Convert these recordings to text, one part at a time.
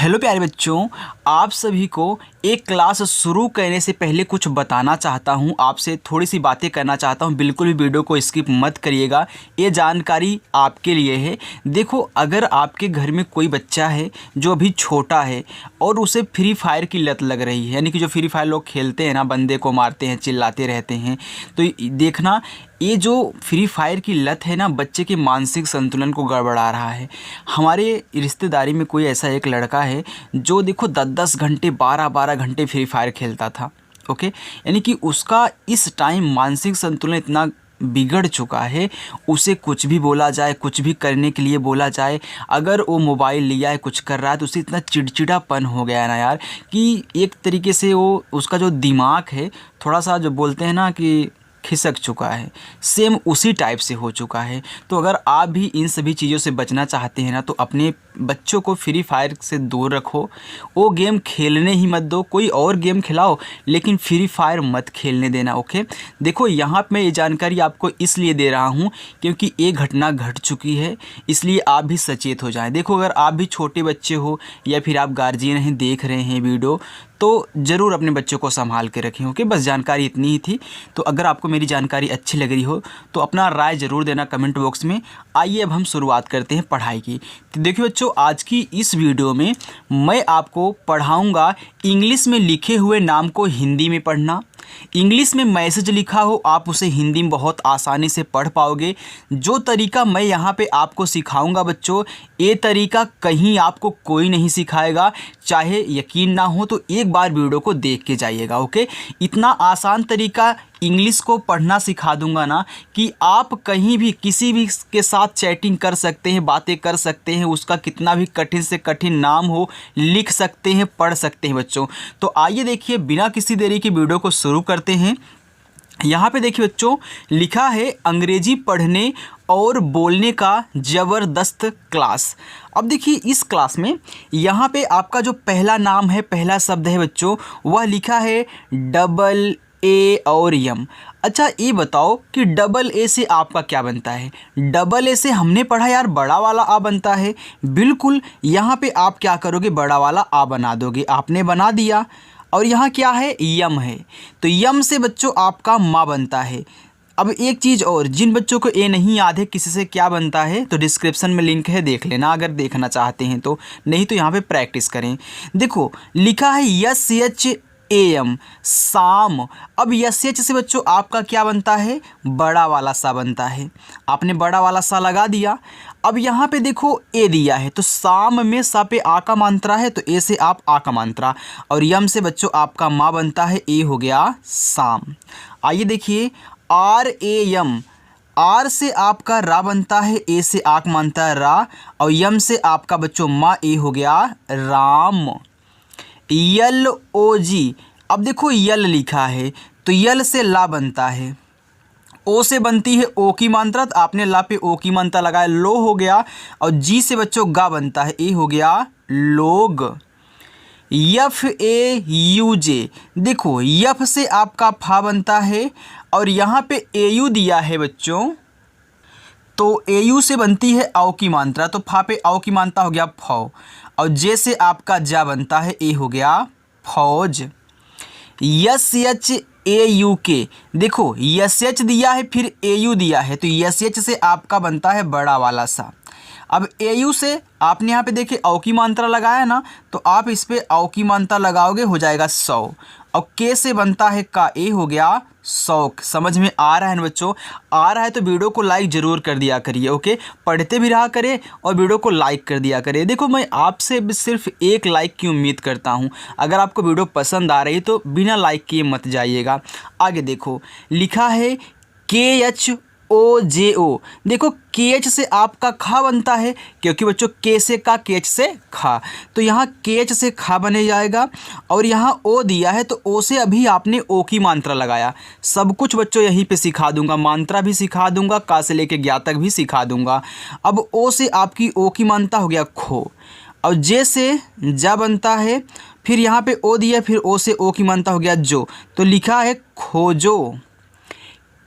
Hello प्यारे बच्चों, आप सभी को एक क्लास शुरू करने से पहले कुछ बताना चाहता हूं, आपसे थोड़ी सी बातें करना चाहता हूं। बिल्कुल भी वीडियो को स्किप मत करिएगा, ये जानकारी आपके लिए है। देखो, अगर आपके घर में कोई बच्चा है जो अभी छोटा है और उसे फ्री फायर की लत लग रही है, यानी कि जो फ्री फायर लोग खेलते हैं ना, बंदे को मारते हैं, चिल्लाते रहते हैं, तो देखना ये जो फ्री फायर की लत है ना, बच्चे के मानसिक संतुलन को गड़बड़ा रहा है। हमारे रिश्तेदारी में कोई ऐसा एक लड़का है जो देखो 10-10 घंटे 12-12 घंटे फ्री फायर खेलता था। ओके, यानी कि उसका इस टाइम मानसिक संतुलन इतना बिगड़ चुका है, उसे कुछ भी बोला जाए, कुछ भी करने के लिए बोला जाए, अगर वो मोबाइल लिया है कुछ कर रहा है तो उसे इतना चिड़चिड़ापन हो गया है ना यार, कि एक तरीके से वो उसका जो दिमाग है थोड़ा सा जो बोलते हैं ना कि खिसक चुका है, सेम उसी टाइप से हो चुका है। तो अगर आप भी इन सभी चीज़ों से बचना चाहते हैं ना, तो अपने बच्चों को फ्री फायर से दूर रखो, वो गेम खेलने ही मत दो, कोई और गेम खिलाओ लेकिन फ्री फायर मत खेलने देना। ओके, देखो यहाँ पे मैं ये जानकारी आपको इसलिए दे रहा हूँ क्योंकि एक घटना घट चुकी है, इसलिए आप भी सचेत हो जाएं। देखो, अगर आप भी छोटे बच्चे हो या फिर आप गार्जियन हैं, देख रहे हैं वीडियो, तो ज़रूर अपने बच्चों को संभाल के रखें। ओके, बस जानकारी इतनी ही थी। तो अगर आपको मेरी जानकारी अच्छी लग रही हो तो अपना राय ज़रूर देना कमेंट बॉक्स में। आइए अब हम शुरुआत करते हैं पढ़ाई की। तो देखिए बच्चों, आज की इस वीडियो में मैं आपको पढ़ाऊँगा इंग्लिश में लिखे हुए नाम को हिंदी में पढ़ना। इंग्लिश में मैसेज लिखा हो आप उसे हिंदी में बहुत आसानी से पढ़ पाओगे। जो तरीका मैं यहाँ पे आपको सिखाऊंगा बच्चों, ये तरीका कहीं आपको कोई नहीं सिखाएगा। चाहे यकीन ना हो तो एक बार वीडियो को देख के जाइएगा। ओके, इतना आसान तरीका इंग्लिश को पढ़ना सिखा दूंगा ना कि आप कहीं भी किसी भी के साथ चैटिंग कर सकते हैं, बातें कर सकते हैं, उसका कितना भी कठिन से कठिन नाम हो लिख सकते हैं, पढ़ सकते हैं बच्चों। तो आइए देखिए, बिना किसी देरी की वीडियो को शुरू करते हैं। यहाँ पे देखिए बच्चों, लिखा है अंग्रेजी पढ़ने और बोलने का ज़बरदस्त क्लास। अब देखिए, इस क्लास में यहाँ पे आपका जो पहला नाम है, पहला शब्द है बच्चों, वह लिखा है डबल ए और यम। अच्छा, ये बताओ कि डबल ए से आपका क्या बनता है? डबल ए से हमने पढ़ा यार बड़ा वाला आ बनता है। बिल्कुल, यहाँ पे आप क्या करोगे, बड़ा वाला आ बना दोगे। आपने बना दिया। और यहाँ क्या है, यम है, तो यम से बच्चों आपका माँ बनता है। अब एक चीज़ और, जिन बच्चों को ए नहीं याद है किसी से क्या बनता है, तो डिस्क्रिप्शन में लिंक है, देख लेना अगर देखना चाहते हैं तो, नहीं तो यहाँ पे प्रैक्टिस करें। देखो, लिखा है यस एच ए एम, शाम। अब यस एच से बच्चों आपका क्या बनता है, बड़ा वाला सा बनता है। आपने बड़ा वाला सा लगा दिया। अब यहाँ पे देखो ए दिया है, तो शाम में सा पे आ का मात्रा है, तो ए से आप आ का मात्रा, और यम से बच्चों आपका माँ बनता है, ए हो गया शाम। आइए देखिए, आर ए यम, आर से आपका रा बनता है, ए से आक मानता है रा, और यम से आपका बच्चों माँ, ए हो गया राम। यल ओ जी, अब देखो यल लिखा है, तो यल से ला बनता है, ओ से बनती है ओ की मात्रा, तो आपने ला पे ओ की मात्रा लगाया, लो हो गया। और जी से बच्चों गा बनता है, ए हो गया लोग। यफ ए यू जे, देखो यफ से आपका फा बनता है, और यहाँ पे ए यू दिया है बच्चों, तो ए यू से बनती है औ की मात्रा, तो फा पे औ की मात्रा हो गया फौ, और जे से आपका जा बनता है, ए हो गया फौज। यस एच ए यू के, देखो यस एच दिया है फिर ए यू दिया है, तो यस एच से आपका बनता है बड़ा वाला सा। अब ए यू से आपने यहाँ पे देखे औ की मात्रा लगाया ना, तो आप इस पे औ की मात्रा लगाओगे, हो जाएगा 100, और के से बनता है का, ए हो गया शौक। समझ में आ रहा है ना बच्चों? आ रहा है तो वीडियो को लाइक ज़रूर कर दिया करिए। ओके, पढ़ते भी रहा करें और वीडियो को लाइक कर दिया करें। देखो, मैं आपसे सिर्फ एक लाइक की उम्मीद करता हूं। अगर आपको वीडियो पसंद आ रही है तो बिना लाइक किए मत जाइएगा। आगे देखो, लिखा है के एच ओ जे ओ, देखो के एच से आपका खा बनता है, क्योंकि बच्चों के से का, के एच से खा, तो यहाँ के एच से खा बने जाएगा। और यहाँ ओ दिया है, तो ओ से अभी आपने ओ की मात्रा लगाया। सब कुछ बच्चों यहीं पे सिखा दूंगा, मात्रा भी सिखा दूंगा, का से लेके ज्ञा तक भी सिखा दूंगा। अब ओ से आपकी ओ की मात्रा हो गया खो, और जे से जा बनता है, फिर यहाँ पे ओ दिया, फिर ओ से ओ की मात्रा हो गया जो, तो लिखा है खोजो।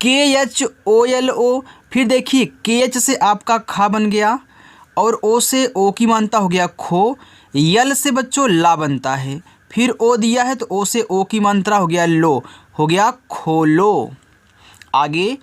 के एच ओ एल ओ, फिर देखिए के एच से आपका खा बन गया, और ओ से ओ की मात्रा हो गया खो, यल से बच्चों ला बनता है, फिर ओ दिया है तो ओ से ओ की मात्रा हो गया लो, हो गया खोलो। आगे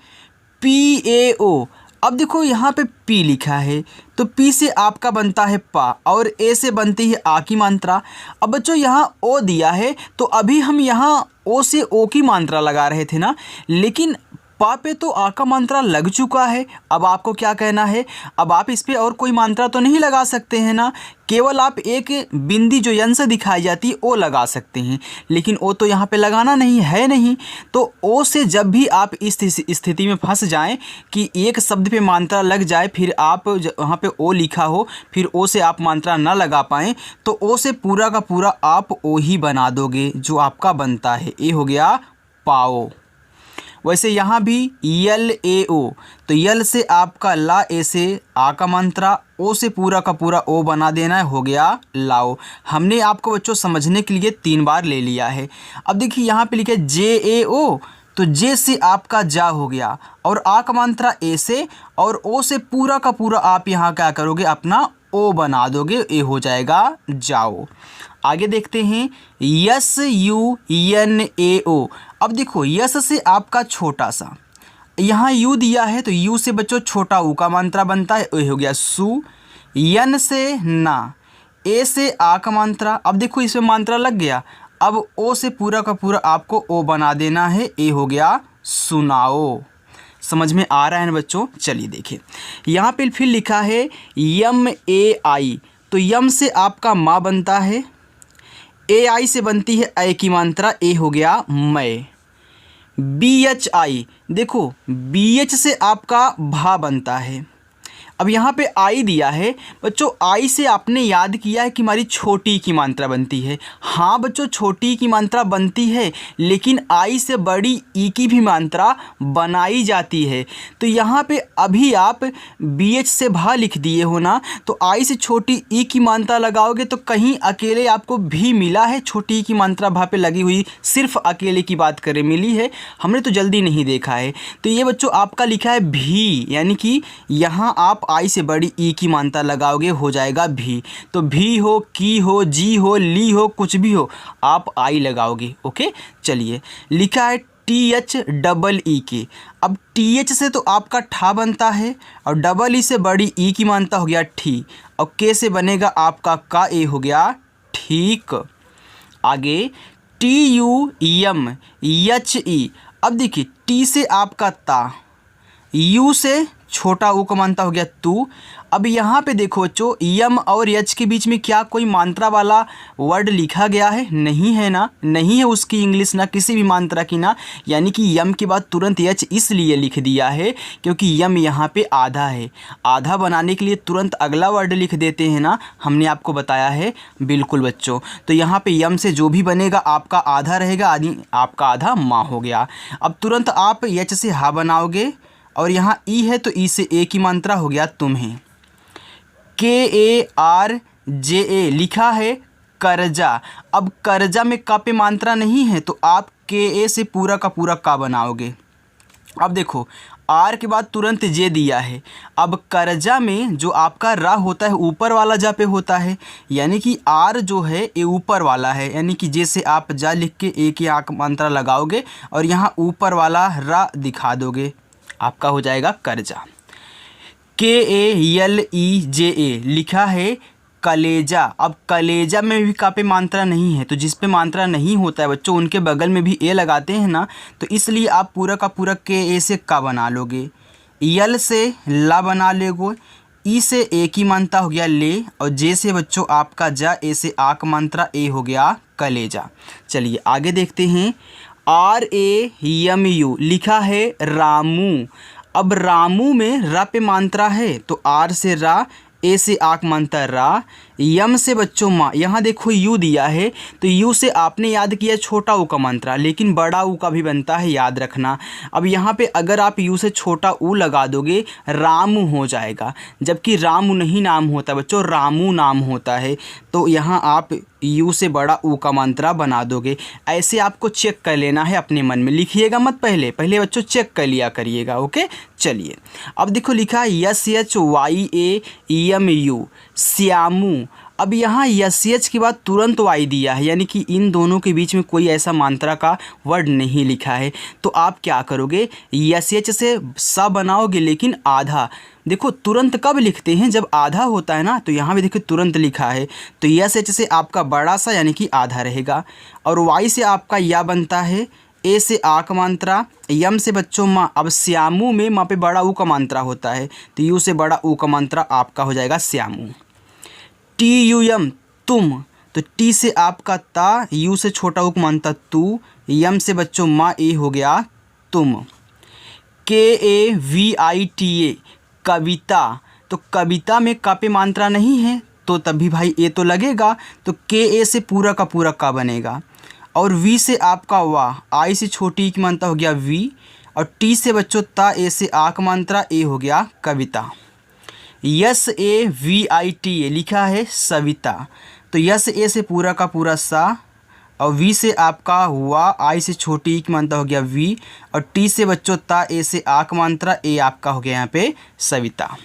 पी ए ओ, अब देखो यहाँ पे पी लिखा है तो पी से आपका बनता है पा और ए से बनती है आ की मात्रा। अब बच्चों यहाँ ओ दिया है तो अभी हम यहाँ ओ से ओ की मात्रा लगा रहे थे ना, लेकिन पा पे तो आ का मात्रा लग चुका है। अब आपको क्या कहना है, अब आप इस पे और कोई मात्रा तो नहीं लगा सकते हैं ना, केवल आप एक बिंदी जो यन से दिखाई जाती है ओ लगा सकते हैं, लेकिन ओ तो यहाँ पे लगाना नहीं है नहीं। तो ओ से जब भी आप इस स्थिति में फंस जाएं कि एक शब्द पे मात्रा लग जाए, फिर आप वहाँ पे ओ लिखा हो, फिर ओ से आप मात्रा ना लगा पाएँ, तो ओ से पूरा का पूरा आप ओ ही बना दोगे जो आपका बनता है। ए हो गया पाओ। वैसे यहाँ भी यल ए ओ, तो यल से आपका ला, ए से आ का मात्रा, ओ से पूरा का पूरा ओ बना देना है, हो गया लाओ। हमने आपको बच्चों समझने के लिए 3 बार ले लिया है। अब देखिए यहाँ पे लिखा है जे ए ओ, तो जे से आपका जा हो गया और आ का मात्रा ए से, और ओ से पूरा का पूरा आप यहाँ क्या करोगे, अपना ओ बना दोगे, ए हो जाएगा जाओ। आगे देखते हैं यस यू एन ए ओ। अब देखो यस से आपका छोटा सा, यहाँ यू दिया है तो यू से बच्चों छोटा ऊ का मात्रा बनता है, ए हो गया सु। यन से ना, ए से आ का मात्रा, अब देखो इसमें मात्रा लग गया, अब ओ से पूरा का पूरा आपको ओ बना देना है, ए हो गया सुनाओ। समझ में आ रहा है ना बच्चों? चलिए देखिए यहाँ पे फिर लिखा है यम ए आई, तो यम से आपका माँ बनता है, ए आई से बनती है ए की मात्रा, ए हो गया मैं। बी एच आई, देखो बी एच से आपका भा बनता है। अब यहाँ पे आई दिया है बच्चों, आई से आपने याद किया है कि हमारी छोटी की मात्रा बनती है। हाँ बच्चों छोटी की मात्रा बनती है, लेकिन आई से बड़ी ई की भी मात्रा बनाई जाती है। तो यहाँ पे अभी आप बी एच से भा लिख दिए हो ना, तो आई से छोटी ई की मात्रा लगाओगे तो कहीं अकेले आपको भी मिला है छोटी ई की मात्रा भा पे लगी हुई, सिर्फ अकेले की बात करें मिली है, हमने तो जल्दी नहीं देखा है। तो ये बच्चों आपका लिखा है भी, यानी कि यहाँ आप आई से बड़ी ई की मात्रा लगाओगे, हो जाएगा भी। तो भी हो, की हो, जी हो, ली हो, कुछ भी हो, आप आई लगाओगे। ओके चलिए लिखा है टी एच डबल ई के। अब टी एच से तो आपका ठा बनता है और डबल ई से बड़ी ई की मात्रा हो गया ठी, और के से बनेगा आपका का, ए हो गया ठीक। आगे T U M H E. अब देखिए टी से आपका ता, यू से छोटा ऊ का मात्रा हो गया तू। अब यहाँ पे देखो बच्चों यम और यच के बीच में क्या कोई मात्रा वाला वर्ड लिखा गया है? नहीं है ना, नहीं है उसकी इंग्लिश ना किसी भी मात्रा की ना, यानी कि यम के बाद तुरंत यच इसलिए लिख दिया है क्योंकि यम यहाँ पे आधा है। आधा बनाने के लिए तुरंत अगला वर्ड लिख देते हैं ना, हमने आपको बताया है। बिल्कुल बच्चों, तो यहाँ पे यम से जो भी बनेगा आपका आधा रहेगा, आदि आपका आधा माँ हो गया। अब तुरंत आप यच से हा बनाओगे और यहाँ ई है तो ई से ए की मात्रा हो गया तुम्हें। के ए आर जे ए लिखा है कर्जा। अब कर्जा में का पे मात्रा नहीं है तो आप के ए से पूरा का पूरा का बनाओगे। अब देखो आर के बाद तुरंत जे दिया है। अब कर्जा में जो आपका रा होता है ऊपर वाला जा पे होता है, यानी कि आर जो है ये ऊपर वाला है, यानी कि जैसे आप जा लिख के ए की आक मात्रा लगाओगे और यहाँ ऊपर वाला रा दिखा दोगे, आपका हो जाएगा कर्जा। के ए एल ई जे ए लिखा है कलेजा। अब कलेजा में भी का पे मात्रा नहीं है, तो जिस पे मात्रा नहीं होता है बच्चों उनके बगल में भी ए लगाते हैं ना, तो इसलिए आप पूरा का पूरा के ए से का बना लोगे, यल से ला बना लोगे, ई से ए की मात्रा हो गया ले, और जे से बच्चों आपका जा, ए से आ का मात्रा ए हो गया कलेजा। चलिए आगे देखते हैं। आर ए एम यू लिखा है रामू। अब रामू में रा पे मात्रा है तो आर से रा, ए से आक मात्रा रा, यम से बच्चों माँ। यहाँ देखो यू दिया है तो यू से आपने याद किया छोटा ऊ का मात्रा, लेकिन बड़ा ऊ का भी बनता है, याद रखना। अब यहाँ पे अगर आप यू से छोटा ऊ लगा दोगे रामू हो जाएगा, जबकि रामू नहीं नाम होता बच्चों, रामू नाम होता है। तो यहाँ आप यू से बड़ा ऊ का मात्रा बना दोगे। ऐसे आपको चेक कर लेना है, अपने मन में लिखिएगा मत, पहले बच्चों चेक कर लिया करिएगा। ओके चलिए अब देखो लिखा है S H Y A M U Shyamu. अब यहाँ यस एच के बाद तुरंत वाई दिया है, यानी कि इन दोनों के बीच में कोई ऐसा मात्रा का वर्ड नहीं लिखा है। तो आप क्या करोगे, यस एच से सा बनाओगे लेकिन आधा। देखो तुरंत कब लिखते हैं, जब आधा होता है ना। तो यहाँ भी देखो तुरंत लिखा है, तो यस एच से आपका बड़ा सा यानी कि आधा रहेगा। और वाई से आपका या बनता है, ए से आ का मात्रा, यम से बच्चों माँ। अब श्यामू में माँ पे बड़ा ऊ का मात्रा होता है, तो यू से बड़ा ऊ का मात्रा आपका हो जाएगा श्यामू। टी यू एम तुम, तो टी से आपका ता, यू से छोटा ऊ का मात्रा तू, यम से बच्चों माँ ए हो गया तुम। के ए वी आई टी ए कविता, तो कविता में का पे मात्रा नहीं है तो तभी भाई ए तो लगेगा, तो के ए से पूरा का पूरा का बनेगा। और वी से आपका वाह, आई से छोटी की मात्रा हो गया वी, और टी से बच्चों ता, ए से आ का मात्रा ए हो गया Kavita. Yes A V I T A लिखा है सविता, तो यस ए से पूरा का पूरा सा, और वी से आपका हुआ, आई से छोटी की मात्रा हो गया वी, और टी से बच्चों ता, ए से आ का मात्रा ए आपका हो गया यहाँ पे सविता।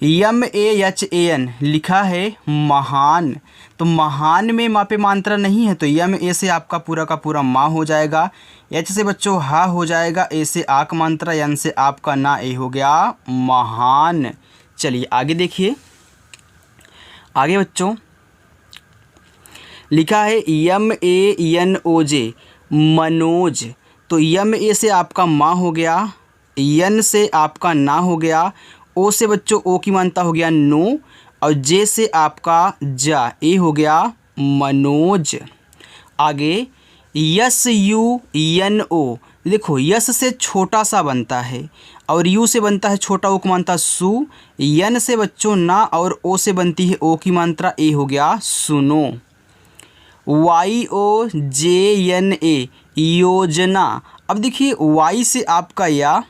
यम ए एच ए एन लिखा है महान, तो महान में माँ पे मात्रा नहीं है, तो यम ए से आपका पूरा का पूरा माँ हो जाएगा, एच से बच्चों हा हो जाएगा, ए से आ का मात्रा, यन से आपका ना ए हो गया महान। चलिए आगे देखिए, आगे बच्चों लिखा है यम ए एन ओ जे मनोज, तो यम ए से आपका माँ हो गया, यन से आपका ना हो गया, ओ से बच्चों ओ की मात्रा हो गया नो, और जे से आपका जा, ए हो गया मनोज। आगे यस यू एन ओ, देखो यस से छोटा सा बनता है, और यू से बनता है छोटा ओ की मात्रा सु, यन से बच्चों ना, और ओ से बनती है ओ की मात्रा ए हो गया सुनो। Y O J N A योजना, अब देखिए वाई से आपका या,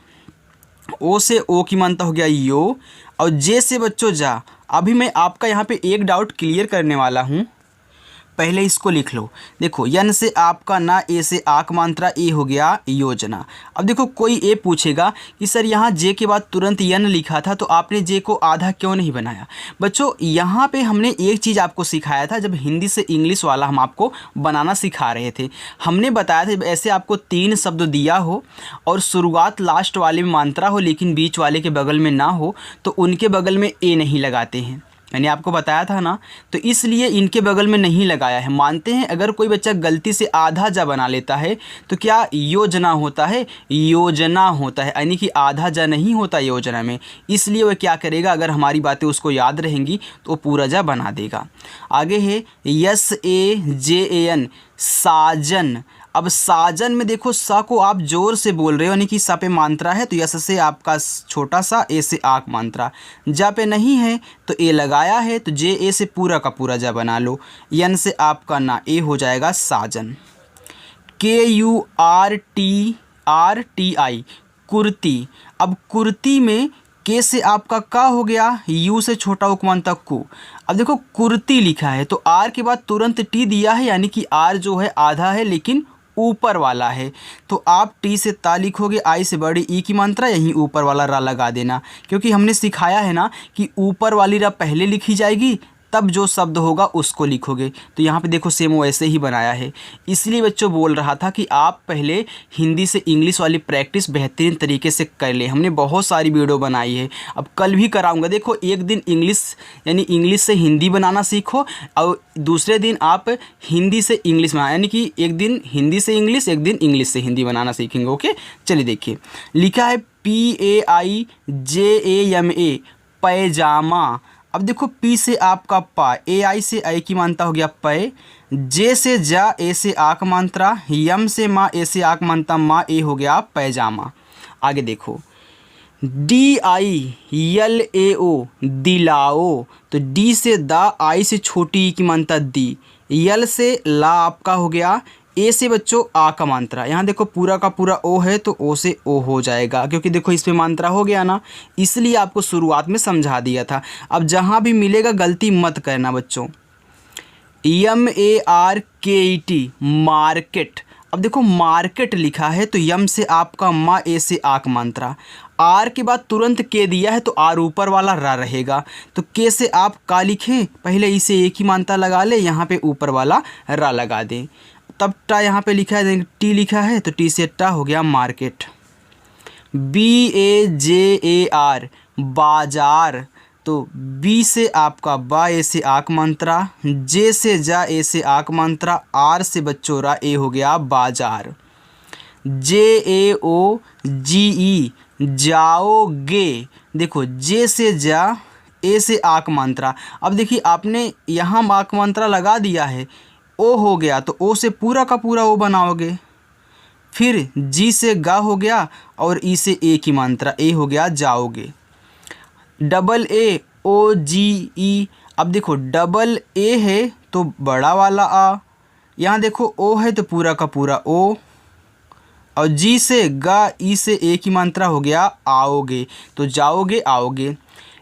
ओ से ओ की मात्रा हो गया यो, और जे से बच्चों जा। अभी मैं आपका यहाँ पे एक डाउट क्लियर करने वाला हूँ, पहले इसको लिख लो। देखो यन से आपका ना, ए से आ का मात्रा ए हो गया योजना। अब देखो कोई ए पूछेगा कि सर यहाँ जे के बाद तुरंत यन लिखा था, तो आपने जे को आधा क्यों नहीं बनाया। बच्चों यहाँ पे हमने एक चीज़ आपको सिखाया था, जब हिंदी से इंग्लिश वाला हम आपको बनाना सिखा रहे थे, हमने बताया था ऐसे आपको 3 शब्द दिया हो और शुरुआत लास्ट वाले में मात्रा हो लेकिन बीच वाले के बगल में ना हो, तो उनके बगल में ए नहीं लगाते हैं। मैंने आपको बताया था ना, तो इसलिए इनके बगल में नहीं लगाया है। मानते हैं अगर कोई बच्चा गलती से आधा जा बना लेता है तो क्या योजना होता है, योजना होता है, यानी कि आधा जा नहीं होता योजना में। इसलिए वह क्या करेगा, अगर हमारी बातें उसको याद रहेंगी तो वो पूरा जा बना देगा। आगे है yes A J A N साजन। अब साजन में देखो सा को आप जोर से बोल रहे हो, यानी कि सा पे मात्रा है, तो यस से आपका छोटा सा, ए से आक मात्रा, जा पे नहीं है तो ए लगाया है, तो जे ए से पूरा का पूरा जा बना लो, यन से आपका ना ए हो जाएगा साजन। के you R T I kurti. अब कुर्ती में के से आपका का हो गया, यू से छोटा उपमान तक को। अब देखो कुर्ती लिखा है तो आर के बाद तुरंत टी दिया है, यानी कि आर जो है आधा है लेकिन ऊपर वाला है, तो आप टी से ता लिखोगे, आई से बड़ी ई की मात्रा, यहीं ऊपर वाला रा लगा देना, क्योंकि हमने सिखाया है ना कि ऊपर वाली रा पहले लिखी जाएगी तब जो शब्द होगा उसको लिखोगे। तो यहाँ पे देखो सेम वैसे ही बनाया है। इसलिए बच्चों बोल रहा था कि आप पहले हिंदी से इंग्लिश वाली प्रैक्टिस बेहतरीन तरीके से कर ले। हमने बहुत सारी वीडियो बनाई है, अब कल भी कराऊंगा। देखो एक दिन इंग्लिश यानी इंग्लिश से हिंदी बनाना सीखो, और दूसरे दिन आप हिंदी से इंग्लिश बनाना, यानी कि एक दिन हिंदी से इंग्लिश, एक दिन इंग्लिश से हिंदी बनाना सीखेंगे। ओके, चलिए देखिए लिखा है PAIJAMA पैजामा। अब देखो पी से आपका पा, ए आई से आई की मात्रा हो गया पै, जे से जा, ए से आक मात्रा, यम से माँ, ए से आक मात्रा माँ, ए हो गया पैजामा। आगे देखो DILAO दिलाओ, तो डी से दा, आई से छोटी की मात्रा दी, यल से ला आपका हो गया, ए से बच्चों आ का मात्रा, यहाँ देखो पूरा का पूरा ओ है तो ओ से ओ हो जाएगा, क्योंकि देखो इस पे मात्रा हो गया ना, इसलिए आपको शुरुआत में समझा दिया था। अब जहाँ भी मिलेगा गलती मत करना बच्चों। MARKET market. अब देखो मार्केट लिखा है तो यम से आपका माँ, ए से आक मात्रा, आर के बाद तुरंत के दिया है तो आर ऊपर वाला रा रहेगा, तो के से आप का लिखें, पहले इसे एक ही मानता लगा ले, यहाँ पे ऊपर वाला रा लगा दें, तब टा यहाँ पे लिखा है, टी लिखा है तो टी से टा हो गया मार्केट। BAJAR बाजार, तो बी से आपका बा, ए से आक मात्रा, जे से जा, ए से आक मात्रा, आर से बच्चों रा, ए हो गया बाजार। JAOGE जाओगे, देखो जे से जा, ए से आक मात्रा, अब देखिए आपने यहाँ आक मात्रा लगा दिया है, ओ हो गया तो ओ से पूरा का पूरा ओ बनाओगे, फिर जी से गा हो गया और ई से ए की मात्रा, ए हो गया जाओगे। AAOGE, अब देखो डबल ए है तो बड़ा वाला आ, यहाँ देखो ओ है तो पूरा का पूरा ओ, और जी से गा, ई से ए की मात्रा हो गया आओगे, तो जाओगे आओगे।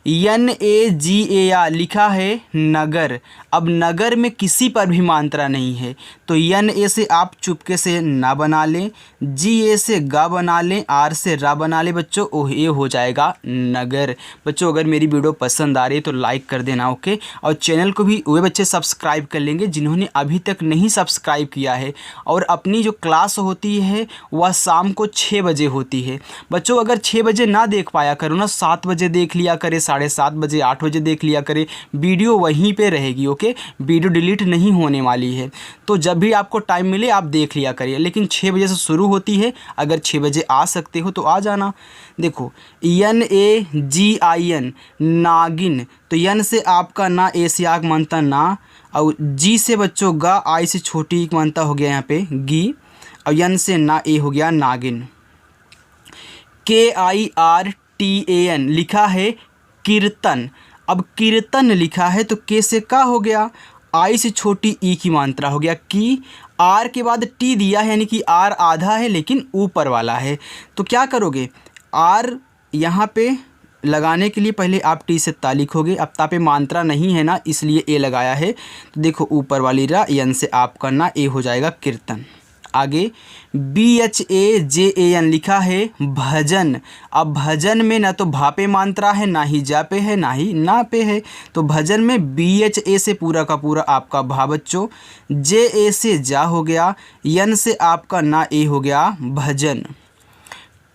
NAGAR लिखा है नगर, अब नगर में किसी पर भी मात्रा नहीं है, तो NA से आप चुपके से ना बना लें, GA से गा बना लें, R से रा बना लें बच्चों, ओह ये हो जाएगा नगर। बच्चों अगर मेरी वीडियो पसंद आ रही है तो लाइक कर देना, ओके, और चैनल को भी वे बच्चे सब्सक्राइब कर लेंगे जिन्होंने अभी तक नहीं सब्सक्राइब किया है। और अपनी जो क्लास होती है वह शाम को 6 बजे होती है बच्चों, अगर 6 बजे ना देख पाया करो ना, 7 बजे देख लिया करे, 7:30 बजे, 8 बजे देख लिया करे, वीडियो वहीं पे रहेगी, ओके, वीडियो डिलीट नहीं होने वाली है, तो जब भी आपको टाइम मिले आप देख लिया करिए। लेकिन 6 बजे से शुरू होती है, अगर 6 बजे आ सकते हो तो आ जाना। देखो NAGIN नागिन, तो यन से आपका ना, ए से आग मानता ना, और जी से बच्चों गा, आई से छोटी एक मानता हो गया यहाँ पे गी, और यन से ना, ए हो गया नागिन। KIRTAN लिखा है कीर्तन, अब कीर्तन लिखा है तो के से का हो गया, आई से छोटी ई की मात्रा हो गया की, आर के बाद टी दिया है यानी कि आर आधा है लेकिन ऊपर वाला है, तो क्या करोगे, आर यहाँ पे लगाने के लिए पहले आप टी से ता लिखोगे, अब ता पे मात्रा नहीं है ना इसलिए ए लगाया है, तो देखो ऊपर वाली रा, यन से आप करना, ए हो जाएगा कीर्तन। आगे BHAJAN लिखा है भजन, अब भजन में ना तो भा पे मात्रा है, ना ही जा पे है, ना ही ना पे है, तो भजन में BHA से पूरा का पूरा आपका भा बच्चों, JA से जा हो गया, यन से आपका ना, ए हो गया भजन।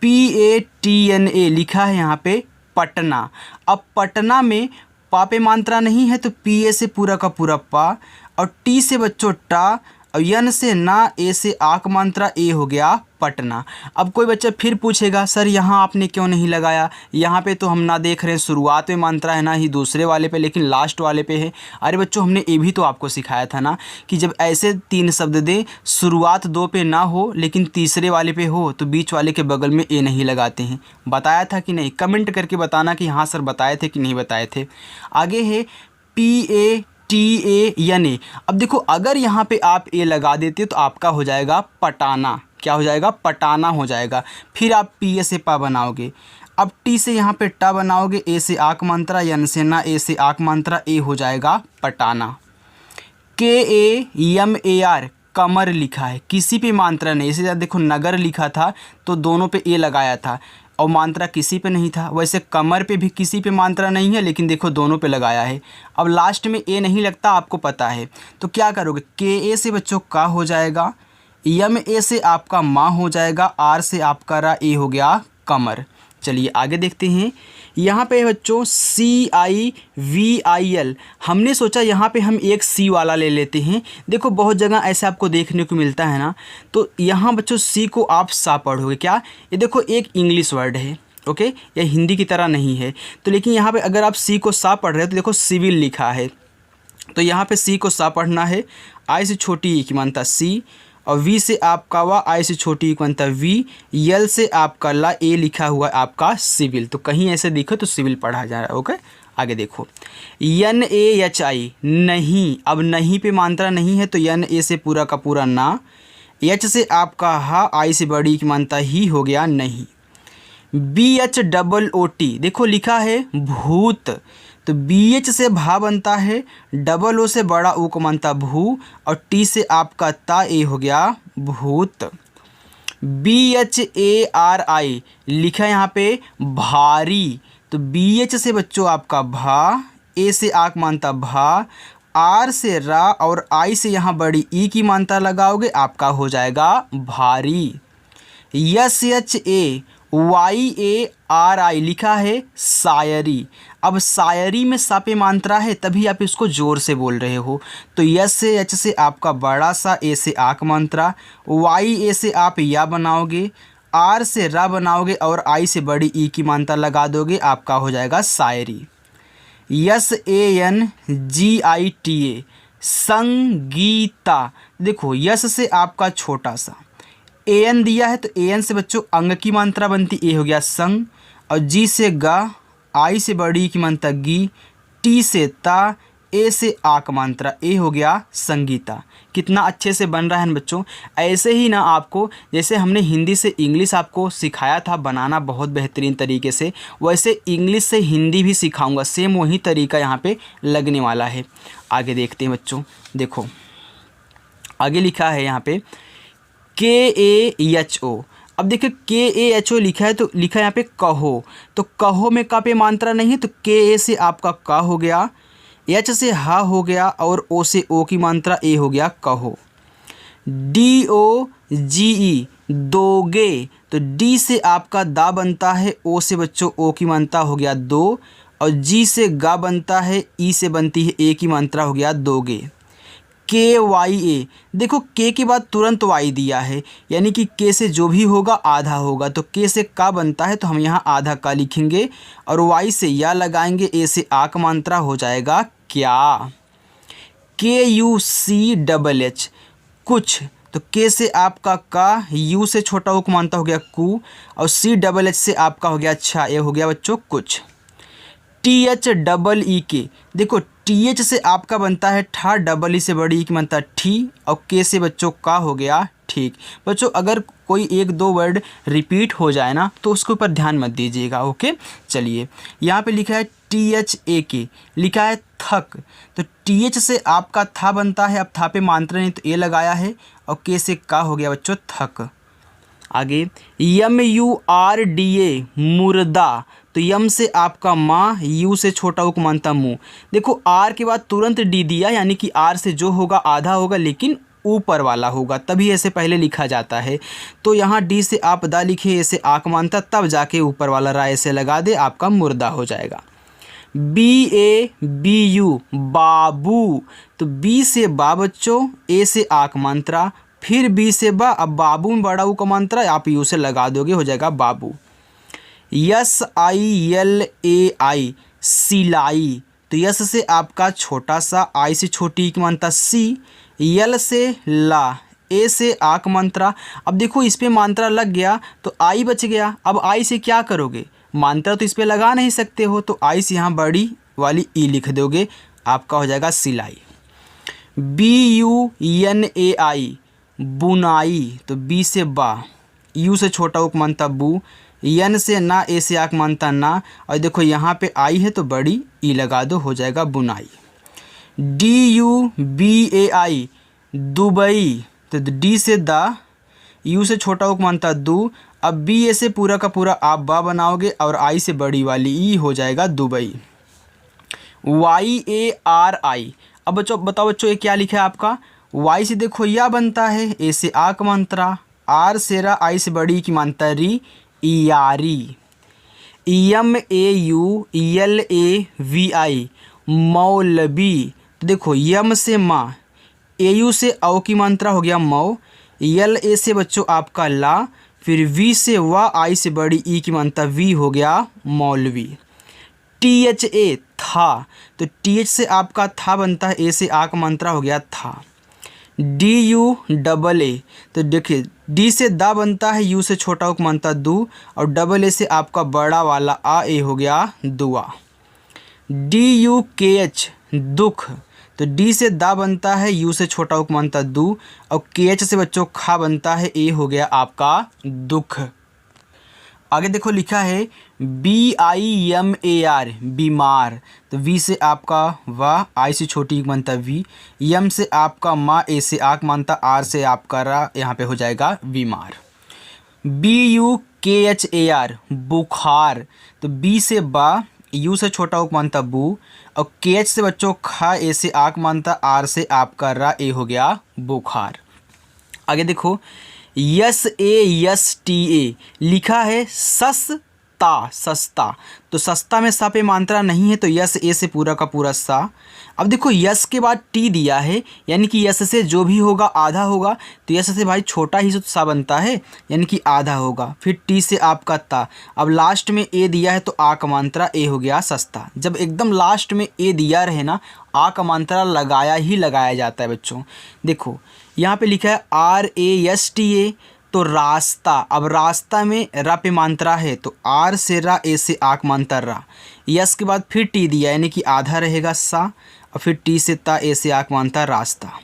PATNA लिखा है यहाँ पे पटना, अब पटना में पा पे मात्रा नहीं है तो PA से पूरा का पूरा पा, और टी से बच्चों टा, और यन से ना, ए से आक मात्रा, ए हो गया पटना। अब कोई बच्चा फिर पूछेगा सर यहाँ आपने क्यों नहीं लगाया, यहाँ पे तो हम ना देख रहे हैं शुरुआत में मात्रा है ना ही दूसरे वाले पे, लेकिन लास्ट वाले पे है। अरे बच्चों हमने ये भी तो आपको सिखाया था ना कि जब ऐसे 3 शब्द दें, शुरुआत 2 पे ना हो लेकिन तीसरे वाले पे हो तो बीच वाले के बगल में ए नहीं लगाते हैं। बताया था कि नहीं, कमेंट करके बताना कि हाँ सर बताए थे कि नहीं बताए थे। आगे है PATAN, अब देखो अगर यहाँ पे आप ए लगा देते हो तो आपका हो जाएगा पटाना, क्या हो जाएगा, पटाना हो जाएगा। फिर आप PA से पा बनाओगे, अब टी से यहाँ पे टा बनाओगे, ए से आक मात्रा, यन से ना, ए से आक मात्रा, ए हो जाएगा पटाना। KAMAR कमर लिखा है, किसी पे मात्रा नहीं, इसे देखो नगर लिखा था तो दोनों पे ए लगाया था और मात्रा किसी पे नहीं था, वैसे कमर पे भी किसी पे मात्रा नहीं है लेकिन देखो दोनों पे लगाया है। अब लास्ट में ए नहीं लगता आपको पता है, तो क्या करोगे, KA से बच्चों का हो जाएगा, MA से आपका माँ हो जाएगा, आर से आपका रा, ए हो गया कमर। चलिए आगे देखते हैं। यहाँ पे बच्चों CIVIL, हमने सोचा यहाँ पे हम एक सी वाला ले लेते हैं। देखो बहुत जगह ऐसे आपको देखने को मिलता है ना, तो यहाँ बच्चों सी को आप सा पढ़ोगे क्या, ये देखो एक इंग्लिश वर्ड है, ओके, यह हिंदी की तरह नहीं है, तो लेकिन यहाँ पे अगर आप सी को सा पढ़ रहे हो तो देखो सिविल लिखा है, तो यहाँ पे सी को सा पढ़ना है, आई से छोटी ई की मानता सी, और वी से आपका वा, आई से छोटी ई की मानता वी, यल से आपका ला, ए लिखा हुआ आपका सिविल, तो कहीं ऐसे दिखो तो सिविल पढ़ा जा रहा है, ओके। आगे देखो NAHI नहीं, अब नहीं पे मात्रा नहीं है तो NA से पूरा का पूरा ना, एच से आपका हा, आई से बड़ी की मानता ही हो गया नहीं। BHOOT देखो लिखा है भूत, तो BH से भा बनता है, O से बड़ा ऊ को मानता भू, और टी से आपका ता, ए हो गया भूत। BHARI लिखा है यहाँ पे भारी, तो BH से बच्चों आपका भा, ए से आक मानता भा, आर से रा और आई से यहाँ बड़ी ई की मात्रा लगाओगे आपका हो जाएगा भारी। SHAYARI लिखा है शायरी। अब शायरी में सा पे मात्रा है तभी आप इसको जोर से बोल रहे हो, तो यस से एच से आपका बड़ा सा, ए से आक मात्रा, वाई ए से आप या बनाओगे, आर से रा बनाओगे और आई से बड़ी ई की मात्रा लगा दोगे, आपका हो जाएगा शायरी। SANGITA संगीता। देखो यस से आपका छोटा सा, एन दिया है तो एन से बच्चों अंग की मात्रा बनती, ए हो गया संग, और जी से गा, आई से बड़ी की मात्रा गी, टी से ता, ए से आक मात्रा, ए हो गया संगीता। कितना अच्छे से बन रहा है ना बच्चों। ऐसे ही ना आपको जैसे हमने हिंदी से इंग्लिश आपको सिखाया था बनाना बहुत बेहतरीन तरीके से, वैसे इंग्लिश से हिंदी भी सिखाऊंगा, सेम वही तरीका यहाँ पे लगने वाला है। आगे देखते हैं बच्चों, देखो आगे लिखा है यहाँ पे KAHO। अब देखिए KAHO लिखा है तो लिखा है यहाँ पे कहो, तो कहो में का पे मात्रा नहीं है तो KA से आपका का हो गया, एच से हा हो गया और ओ से ओ की मात्रा ए हो गया कहो। DOGE दोगे, तो डी से आपका दा बनता है, ओ से बच्चों ओ की मात्रा हो गया दो, और जी से गा बनता है, ई से बनती है ए की मात्रा हो गया दोगे। KYA देखो के के बाद तुरंत वाई दिया है, यानी कि के से जो भी होगा आधा होगा, तो के से का बनता है तो हम यहाँ आधा का लिखेंगे और वाई से या लगाएंगे, ए से आक मात्रा हो जाएगा क्या। KUCHH कुछ, तो के से आपका का, यू से छोटा उक मात्रा हो गया कु, और CHH से आपका हो गया अच्छा, ये हो गया बच्चों कुछ। THEE देखो TH से आपका बनता है ठा, डबल ई से बड़ी ई की बनता है ठी, और के से बच्चों का हो गया ठीक। बच्चों अगर कोई एक दो वर्ड रिपीट हो जाए ना तो उसके ऊपर ध्यान मत दीजिएगा, ओके। चलिए यहाँ पे लिखा है THAK लिखा है थक, तो TH से आपका था बनता है, अब था पे मात्रा नहीं तो ए लगाया है, और के से का हो गया बच्चों थक। आगे MURDA मुर्दा, तो यम से आपका माँ, यू से छोटा उक मानता मुँह। देखो आर के बाद तुरंत डी दिया, यानी कि आर से जो होगा आधा होगा लेकिन ऊपर वाला होगा, तभी ऐसे पहले लिखा जाता है। तो यहाँ डी से आप दा लिखे, ऐसे आक मानता, तब जाके ऊपर वाला रा ऐसे लगा दे, आपका मुर्दा हो जाएगा। BABU बाबू, तो बी से बा बच्चों, ए से आक मात्रा, फिर बी से बा, अब बाबू में बड़ा ऊ का मात्रा आप यू से लगा दोगे, हो जाएगा बाबू। SILAI सिलाई, तो यस से आपका छोटा सा, आई से छोटी की मात्रा सी, यल से ला, ए से आक मात्रा। अब देखो इस पे मात्रा लग गया तो आई बच गया, अब आई से क्या करोगे, मात्रा तो इस पे लगा नहीं सकते हो, तो आई से यहाँ बड़ी वाली ई लिख दोगे, आपका हो जाएगा सिलाई। BUNAI बुनाई, तो बी से बा, यू से छोटा उक मानता बू, यन से ना, ए से आक मानता ना, और देखो यहाँ पे आई है तो बड़ी ई लगा दो, हो जाएगा बुनाई। DUBAI दुबई, तो डी से दा, यू से छोटा उक मानता दू, अब बी ए से पूरा का पूरा आप बा बनाओगे और आई से बड़ी वाली ई हो जाएगा दुबई। YARI, अब बच्चों बताओ बच्चों ये क्या लिखा है आपका, वाई से देखो या बनता है, ए से आक मात्रा, आर से रा, आई से बड़ी की मात्रा री, यारी। MAULAVI मौलवी, तो देखो यम से माँ, AU से औ की मात्रा हो गया मौ, यल ए से बच्चों आपका ला, फिर वी से वा, आई से बड़ी ई की मात्रा वी हो गया मौलवी। THA था, तो TH से आपका था बनता है, ए से आक मात्रा हो गया था। DUAA, तो देखिए डी से दा बनता है, यू से छोटा उक मानता दू, और डबल ए से आपका बड़ा वाला आ, ए हो गया दुआ। DUKH दुख, तो डी से दा बनता है, यू से छोटा उक मानता दू, और KH से बच्चों खा बनता है, ए हो गया आपका दुख। आगे देखो लिखा है BIMAR बीमार, तो वी से आपका वाह, आई से छोटी मानता वी, यम से आपका माँ, ए से आक मानता, आर से आपका रा, यहाँ पे हो जाएगा बीमार। BUKHAR बुखार, तो B से बा, U से छोटा उक मानता बू, और KH से बच्चों खा, A से आक मानता, R से आपका रा, ए हो गया बुखार। आगे देखो SASTA लिखा है सस्ता, सस्ता, तो सस्ता में सा पे मात्रा नहीं है तो यस ए से पूरा का पूरा सा। अब देखो यस के बाद टी दिया है, यानी कि यस से जो भी होगा आधा होगा, तो यस से भाई छोटा ही सा बनता है यानी कि आधा होगा। फिर टी से आपका ता, अब लास्ट में ए दिया है तो आ का मात्रा ए हो गया सस्ता। जब एकदम लास्ट में ए दिया रहे ना, आ का मात्रा लगाया ही लगाया जाता है बच्चों। देखो यहाँ पे लिखा है RASTA, तो रास्ता, अब रास्ता में रा पे मात्रा है तो आर से रा, ए से आक मात्रा रा, यस के बाद फिर टी दिया यानी कि आधा रहेगा सा, और फिर टी से ता, ए से आक मात्रा रास्ता।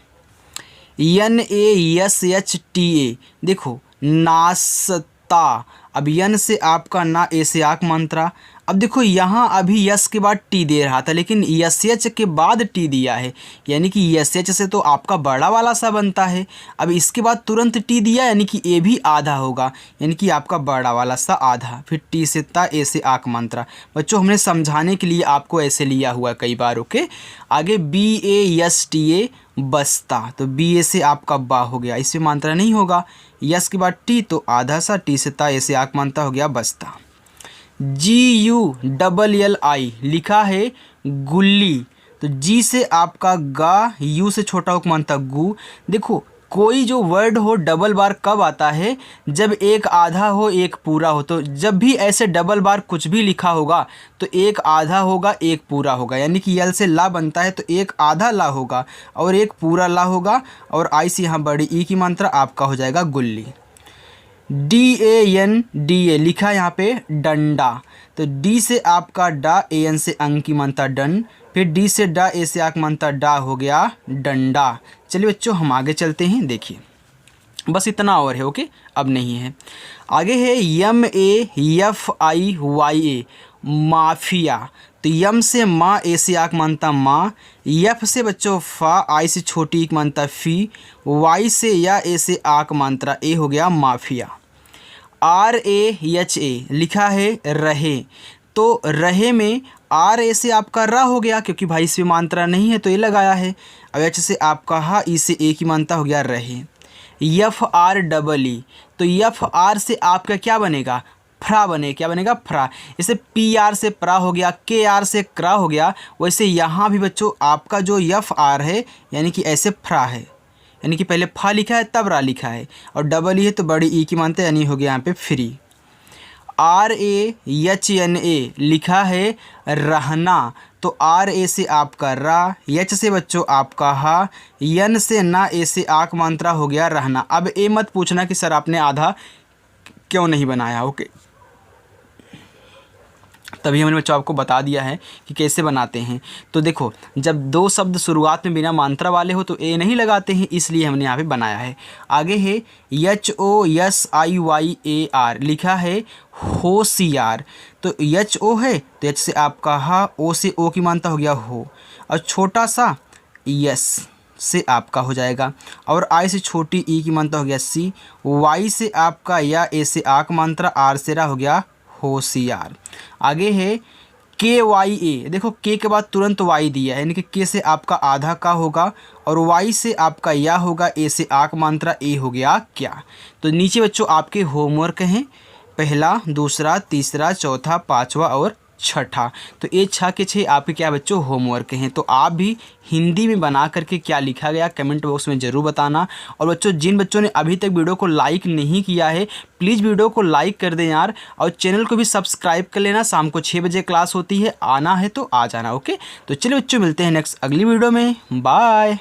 NASHTA देखो नाश्ता, अब यन से आपका ना, ए से आक मात्रा। अब देखो यहाँ अभी यस के बाद टी दे रहा था, लेकिन यस के बाद टी दिया है, यानी कि यस से तो आपका बड़ा वाला सा बनता है। अब इसके बाद तुरंत टी दिया यानी कि ए भी आधा होगा, यानी कि आपका बड़ा वाला सा आधा। फिर टी से ता, ए से आक मात्रा। बच्चों हमने समझाने के लिए आपको ऐसे लिया हुआ कई बार। ओके, आगे BASTA बस्ता, तो बी ए से आपका बा हो गया, इसमें मात्रा नहीं होगा। यस के बाद टी तो आधा सा, टी से ता, ए से आक मात्रा हो गया बस्ता। GULLI लिखा है गुल्ली, तो जी से आपका गा, यू से छोटा उक मानता गु। देखो कोई जो वर्ड हो डबल बार कब आता है, जब एक आधा हो एक पूरा हो। तो जब भी ऐसे डबल बार कुछ भी लिखा होगा तो एक आधा होगा एक पूरा होगा, यानी कि यल से ला बनता है तो एक आधा ला होगा और एक पूरा ला होगा, और आई से यहाँ बड़ी ई की मात्रा आपका हो जाएगा गुल्ली। DANDA लिखा है यहाँ पे डंडा, तो डी से आपका डा, AN से अंग की मात्रा डन, फिर डी से डा, ए से आक मात्रा डा हो गया डंडा। चलिए बच्चों हम आगे चलते हैं, देखिए बस इतना और है। ओके, अब नहीं है। आगे है MAFIYA माफिया, तो यम से माँ, ए से आक मानता माँ, यफ से बच्चों फा, आई से छोटी एक मानता फी, वाई से या, ए से आक मात्रा ए हो गया माफिया। RAHA लिखा है रहे, तो रहे में आर ए से आपका रा हो गया, क्योंकि भाई इसमें मात्रा नहीं है तो ये लगाया है। अब एच से आपका हा, ई से ए की मात्रा हो गया रहे। FREE, तो FR से आपका क्या बनेगा, फ्रा बने, क्या बनेगा फ्रा। जैसे PR से प्रा हो गया, KR से क्रा हो गया, वैसे यहाँ भी बच्चों आपका जो FR है यानी कि ऐसे फ्रा है, यानी कि पहले फा लिखा है तब रा लिखा है, और डबल ई है तो बड़ी ई की मानते यानी हो गया यहाँ पे फ्री। RAHNA लिखा है रहना, तो RA से आपका रा, एच से बच्चों आपका हा, यन से ना, ए से आक मात्रा हो गया रहना। अब ए मत पूछना कि सर आपने आधा क्यों नहीं बनाया। ओके, तभी हमने बच्चों आपको बता दिया है कि कैसे बनाते हैं। तो देखो जब दो शब्द शुरुआत में बिना मात्रा वाले हो तो ए नहीं लगाते हैं, इसलिए हमने यहाँ पे बनाया है। आगे है HOSIYAR लिखा है होशियार, तो HO है तो एच से आपका हा, ओ से ओ की मात्रा हो गया हो, और छोटा सा यस से आपका हो जाएगा, और आई से छोटी ई की मात्रा हो गया सी, वाई से आपका या, ए से आक मात्रा, आर से रा हो गया होशियार। आगे है KYA, देखो के के बाद तुरंत वाई दिया है, यानी कि के से आपका आधा का होगा, और वाई से आपका या होगा, ए से आक मात्रा ए हो गया क्या। तो नीचे बच्चों आपके होमवर्क हैं, पहला, दूसरा, तीसरा, चौथा, पाँचवा और छठा। तो ये 6 के 6 आपके क्या बच्चों होमवर्क हैं। तो आप भी हिंदी में बना करके क्या लिखा गया कमेंट बॉक्स में ज़रूर बताना। और बच्चों जिन बच्चों ने अभी तक वीडियो को लाइक नहीं किया है प्लीज़ वीडियो को लाइक कर दें यार, और चैनल को भी सब्सक्राइब कर लेना। शाम को 6 बजे क्लास होती है, आना है तो आ जाना। ओके, तो चलिए बच्चों मिलते हैं नेक्स्ट अगली वीडियो में, बाय।